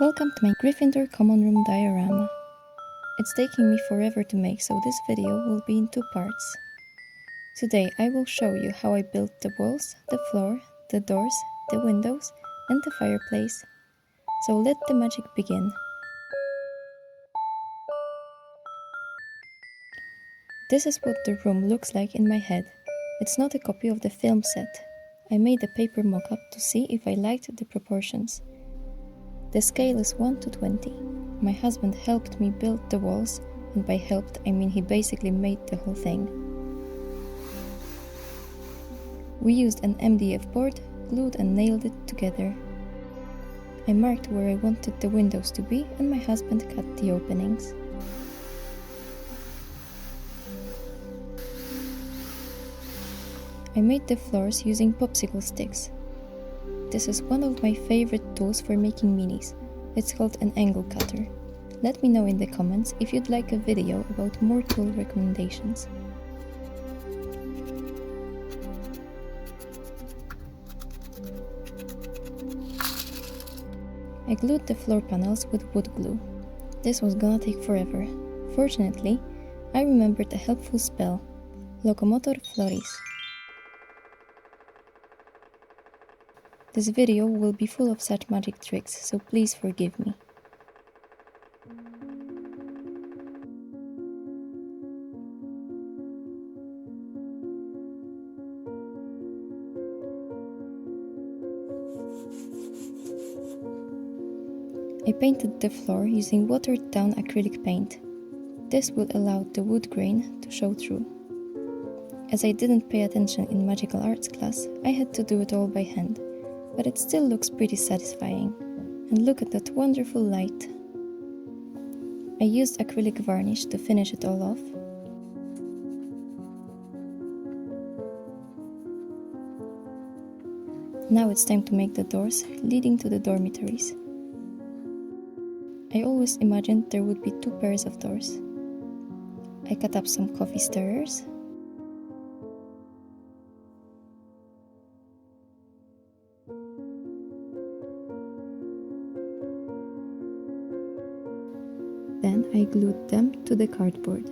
Welcome to my Gryffindor Common Room diorama. It's taking me forever to make, so this video will be in two parts. Today I will show you how I built the walls, the floor, the doors, the windows and the fireplace. So let the magic begin. This is what the room looks like in my head. It's not a copy of the film set. I made a paper mock-up to see if I liked the proportions. The scale is 1 to 20. My husband helped me build the walls, and by helped I mean he basically made the whole thing. We used an MDF board, glued and nailed it together. I marked where I wanted the windows to be and my husband cut the openings. I made the floors using popsicle sticks. This is one of my favorite tools for making minis. It's called an angle cutter. Let me know in the comments if you'd like a video about more tool recommendations. I glued the floor panels with wood glue. This was gonna take forever. Fortunately, I remembered a helpful spell, Locomotor Floris. This video will be full of such magic tricks, so please forgive me. I painted the floor using watered down acrylic paint. This would allow the wood grain to show through. As I didn't pay attention in magical arts class, I had to do it all by hand. But it still looks pretty satisfying. And look at that wonderful light. I used acrylic varnish to finish it all off. Now it's time to make the doors leading to the dormitories. I always imagined there would be 2 pairs of doors. I cut up some coffee stirrers. Then I glued them to the cardboard.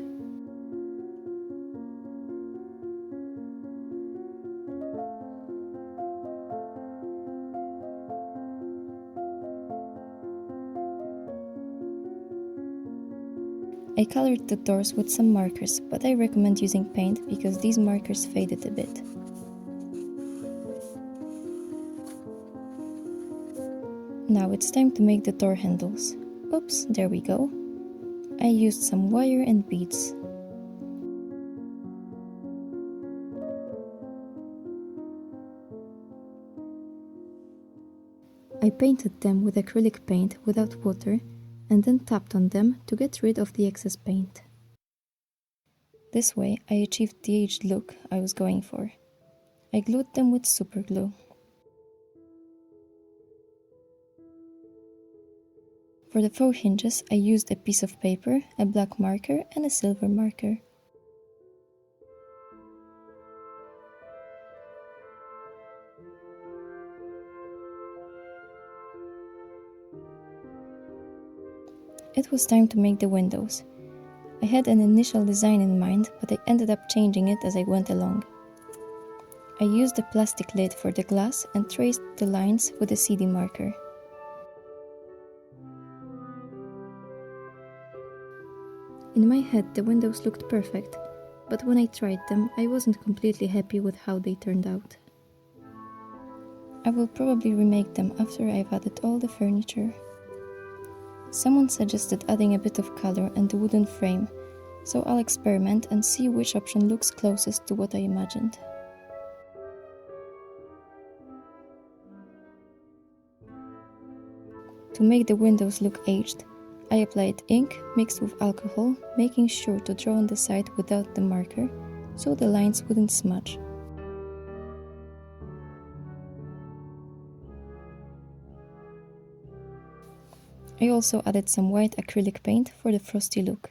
I colored the doors with some markers, but I recommend using paint because these markers faded a bit. Now it's time to make the door handles. Oops, there we go. I used some wire and beads. I painted them with acrylic paint without water and then tapped on them to get rid of the excess paint. This way I achieved the aged look I was going for. I glued them with super glue. For the faux hinges, I used a piece of paper, a black marker and a silver marker. It was time to make the windows. I had an initial design in mind, but I ended up changing it as I went along. I used a plastic lid for the glass and traced the lines with a CD marker. In my head, the windows looked perfect, but when I tried them, I wasn't completely happy with how they turned out. I will probably remake them after I've added all the furniture. Someone suggested adding a bit of color and the wooden frame, so I'll experiment and see which option looks closest to what I imagined. To make the windows look aged, I applied ink mixed with alcohol, making sure to draw on the side without the marker, so the lines wouldn't smudge. I also added some white acrylic paint for the frosty look.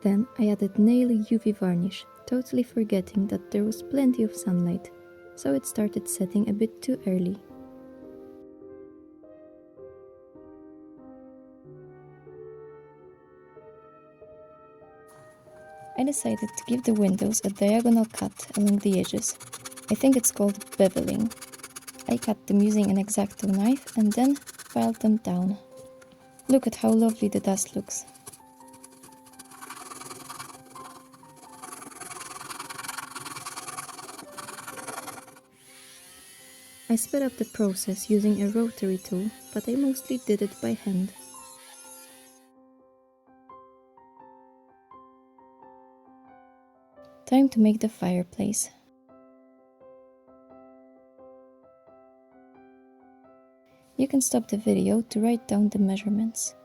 Then I added nail UV varnish, totally forgetting that there was plenty of sunlight, so it started setting a bit too early. I decided to give the windows a diagonal cut along the edges. I think it's called beveling. I cut them using an X-Acto knife and then filed them down. Look at how lovely the dust looks. I sped up the process using a rotary tool, but I mostly did it by hand. Time to make the fireplace. You can stop the video to write down the measurements.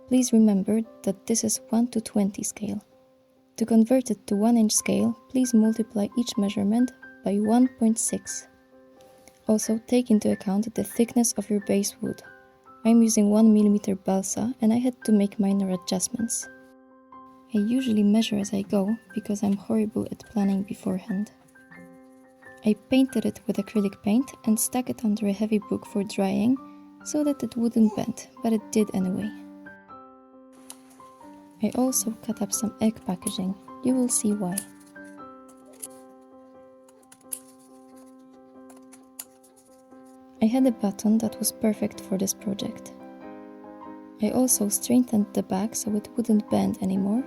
Please remember that this is 1 to 20 scale. To convert it to 1-inch scale, please multiply each measurement by 1.6. Also, take into account the thickness of your base wood. I'm using 1mm balsa and I had to make minor adjustments. I usually measure as I go because I'm horrible at planning beforehand. I painted it with acrylic paint and stuck it under a heavy book for drying so that it wouldn't bend, but it did anyway. I also cut up some egg packaging. You will see why. I had a button that was perfect for this project. I also straightened the back so it wouldn't bend anymore.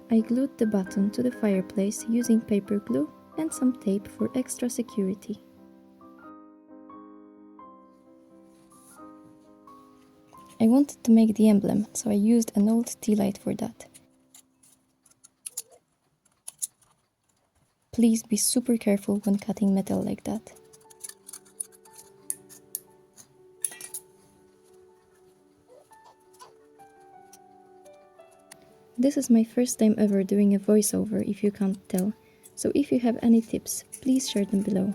I glued the button to the fireplace using paper glue and some tape for extra security. I wanted to make the emblem, so I used an old tea light for that. Please be super careful when cutting metal like that. This is my first time ever doing a voiceover, if you can't tell, so if you have any tips, please share them below.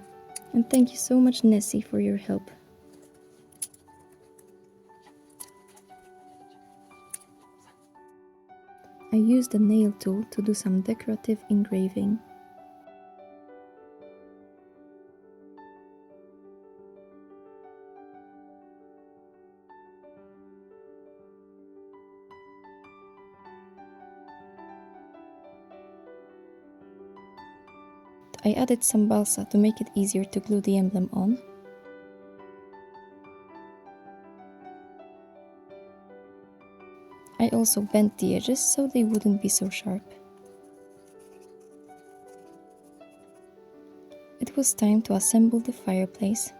And thank you so much, Nessie, for your help. I used a nail tool to do some decorative engraving. I added some balsa to make it easier to glue the emblem on. I also bent the edges so they wouldn't be so sharp. It was time to assemble the fireplace.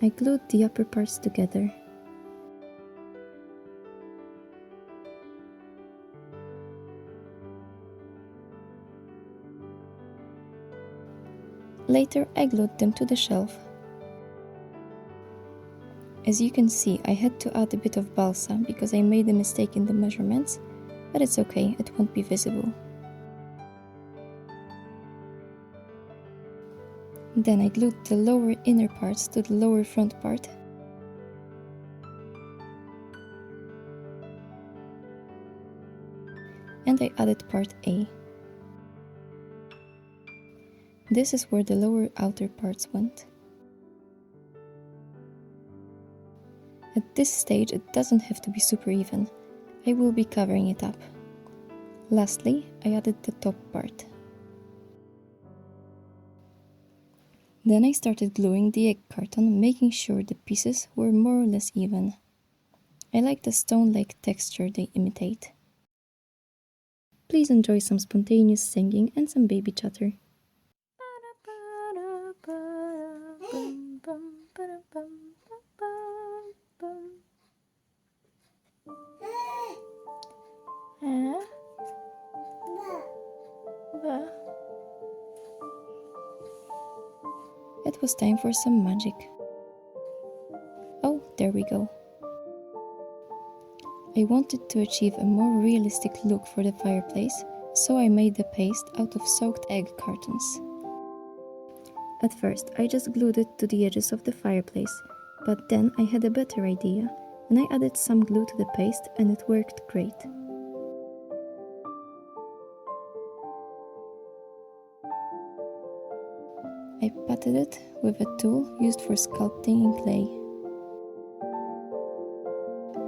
I glued the upper parts together. Later, I glued them to the shelf. As you can see, I had to add a bit of balsa because I made a mistake in the measurements, but it's okay, it won't be visible. Then I glued the lower inner parts to the lower front part. And I added part A. This is where the lower outer parts went. At this stage, it doesn't have to be super even. I will be covering it up. Lastly, I added the top part. Then I started gluing the egg carton, making sure the pieces were more or less even. I like the stone-like texture they imitate. Please enjoy some spontaneous singing and some baby chatter. It was time for some magic. Oh, there we go. I wanted to achieve a more realistic look for the fireplace, so I made the paste out of soaked egg cartons. At first, I just glued it to the edges of the fireplace, but then I had a better idea, and I added some glue to the paste and it worked great. I patted it with a tool used for sculpting in clay.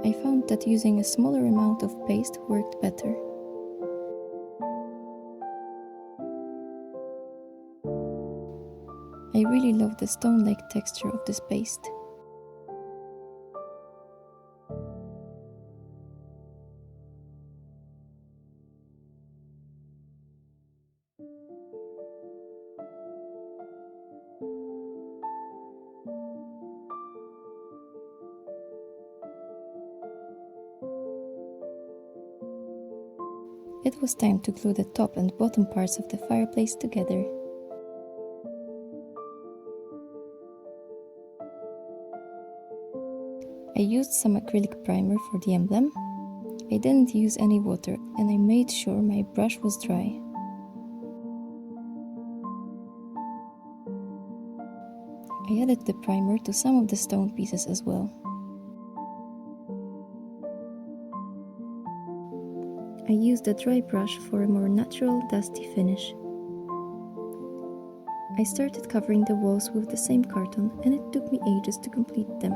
I found that using a smaller amount of paste worked better. I really love the stone-like texture of this paste. It was time to glue the top and bottom parts of the fireplace together. I used some acrylic primer for the emblem. I didn't use any water and I made sure my brush was dry. I added the primer to some of the stone pieces as well. I used a dry brush for a more natural, dusty finish. I started covering the walls with the same carton and it took me ages to complete them.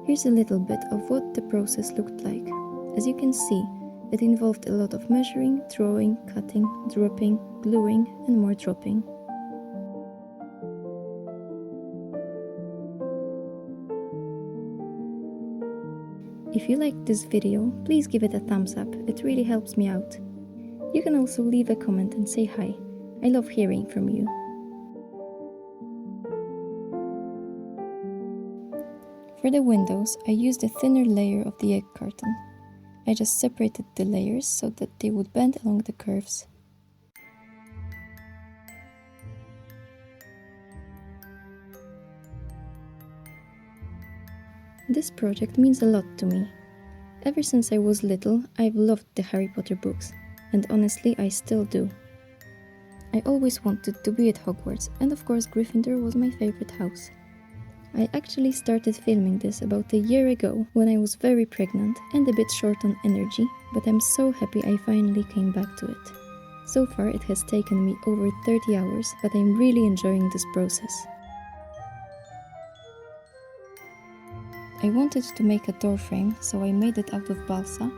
Here's a little bit of what the process looked like. As you can see, it involved a lot of measuring, drawing, cutting, dropping, gluing, and more dropping. If you liked this video, please give it a thumbs up, it really helps me out. You can also leave a comment and say hi. I love hearing from you. For the windows, I used a thinner layer of the egg carton. I just separated the layers so that they would bend along the curves. This project means a lot to me. Ever since I was little, I've loved the Harry Potter books, and honestly, I still do. I always wanted to be at Hogwarts, and of course Gryffindor was my favorite house. I actually started filming this about a year ago when I was very pregnant and a bit short on energy, but I'm so happy I finally came back to it. So far it has taken me over 30 hours, but I'm really enjoying this process. I wanted to make a door frame, so I made it out of balsa,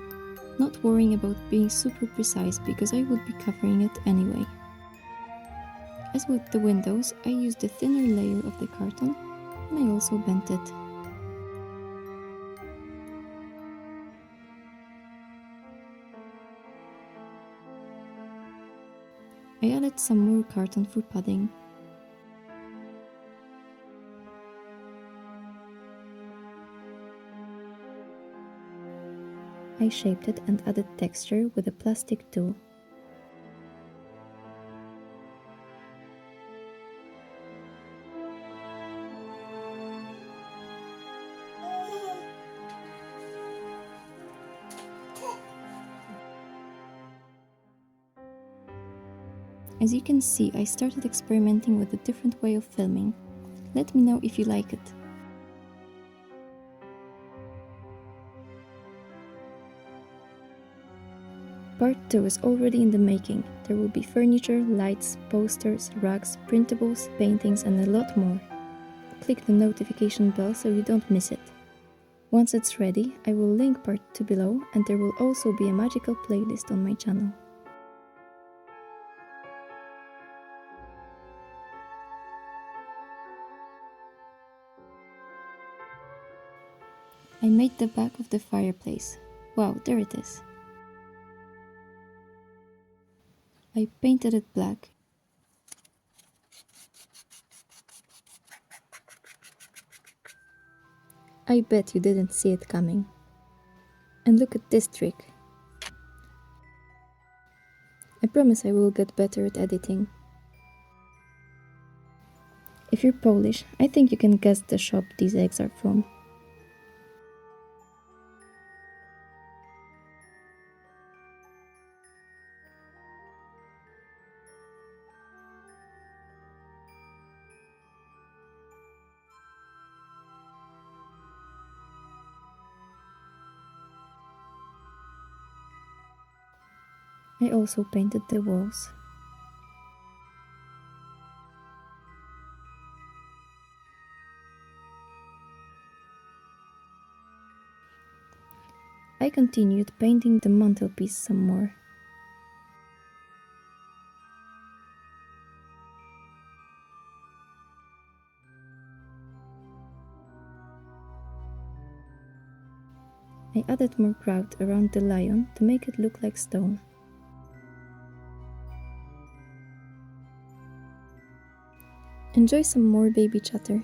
not worrying about being super precise because I would be covering it anyway. As with the windows, I used a thinner layer of the carton, and I also bent it. I added some more carton for padding. I shaped it and added texture with a plastic tool. As you can see, I started experimenting with a different way of filming. Let me know if you like it. Part 2 is already in the making. There will be furniture, lights, posters, rugs, printables, paintings and a lot more. Click the notification bell so you don't miss it. Once it's ready, I will link part 2 below and there will also be a magical playlist on my channel. I made the back of the fireplace. Wow, there it is. I painted it black. I bet you didn't see it coming. And look at this trick. I promise I will get better at editing. If you're Polish, I think you can guess the shop these eggs are from. I also painted the walls. I continued painting the mantelpiece some more. I added more grout around the lion to make it look like stone. Enjoy some more baby chatter.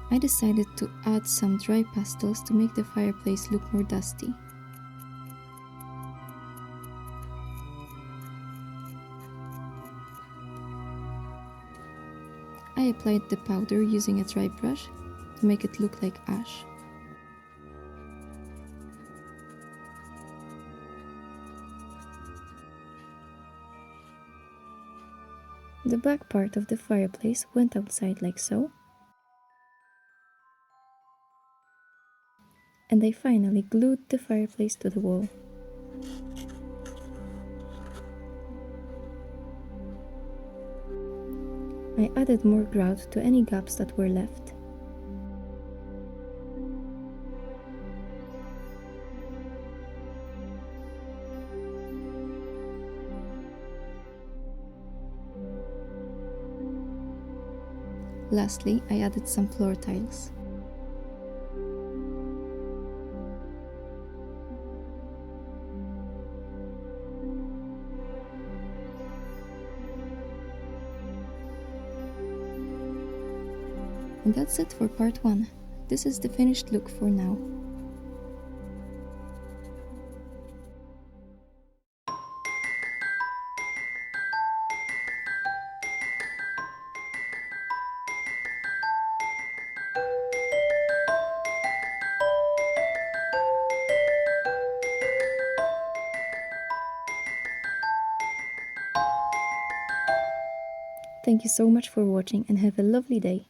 I decided to add some dry pastels to make the fireplace look more dusty. I applied the powder using a dry brush to make it look like ash. The back part of the fireplace went outside like so. And I finally glued the fireplace to the wall. I added more grout to any gaps that were left. Lastly, I added some floor tiles. And that's it for part 1. This is the finished look for now. Thank you so much for watching and have a lovely day.